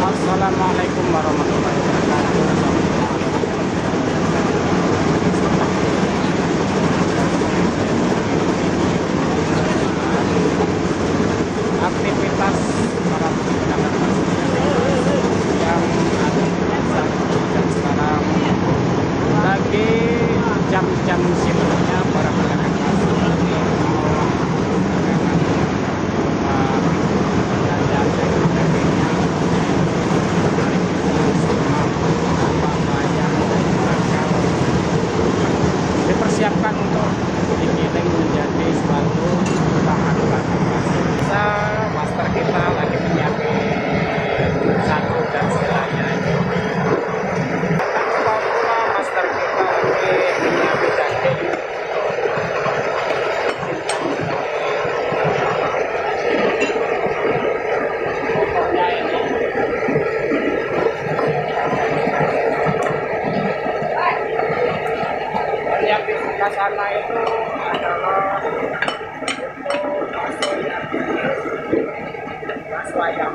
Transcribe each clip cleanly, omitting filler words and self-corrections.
Assalamualaikum warahmatullahi wabarakatuh. Aktivitas para pedagang yang ada di pasar dan sekarang lagi jam-jam sibuknya para pedagang pasar lagi mengolah dagangannya, belanja dan sebagainya. Mari kita simak apa yang bakal dipersiapkan untuk digiling menjadi suatu bahan-bahan pasar. Master kita lagi menyiapkan satu dan istilahnya itu. Pula master kita lagi menyiapkan daging. Pokoknya ini yang di sebelah sana itu adalah bakso ayam.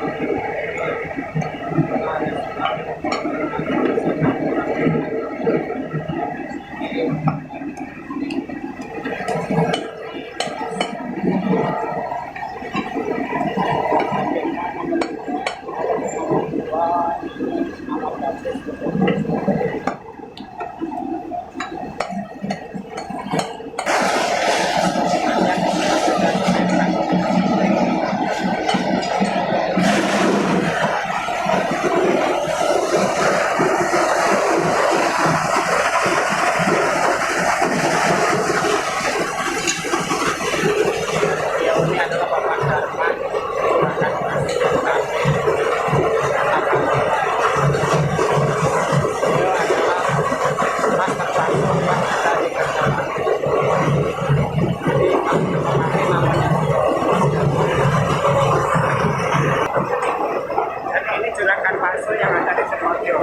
Bakso yang ada di Semarjo.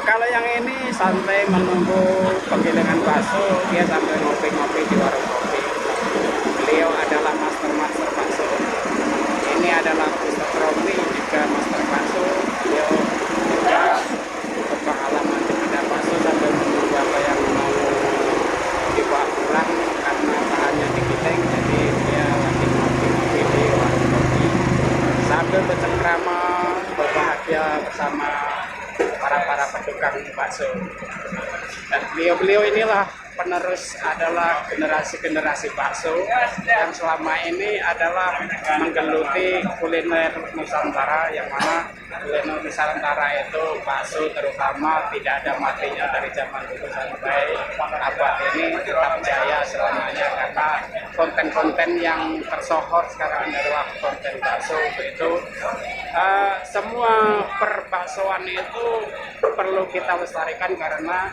Kalau yang ini santai menunggu penggilingan bakso, dia sambil ngopi-ngopi di warung kopi. Beliau adalah master bakso. Ini adalah Mr. Romi, juga master bakso. Beliau juga berpengalaman di bidang bakso sambil menunggu apa yang mau dibawa pulang karena bahannya digiling, jadi dia lagi ngopi-ngopi di warung kopi sambil bercengkrama berbahagia bersama para pedagang bakso. Dan beliau inilah penerus, adalah generasi bakso yang selama ini adalah menggeluti kuliner Nusantara, yang mana kuliner Nusantara itu bakso terutama tidak ada matinya dari zaman dulu sampai abad ini tetap jaya selamanya, karena konten-konten yang tersohor sekarang adalah konten bakso. Itu semua perbaksoan itu perlu kita lestarikan karena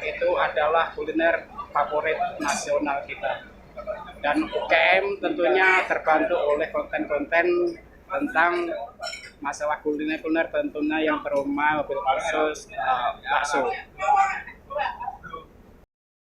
itu adalah kuliner favorit nasional kita. Dan UKM tentunya terbantu oleh konten-konten tentang masalah kuliner tentunya yang berhubungan mobil khusus bakso.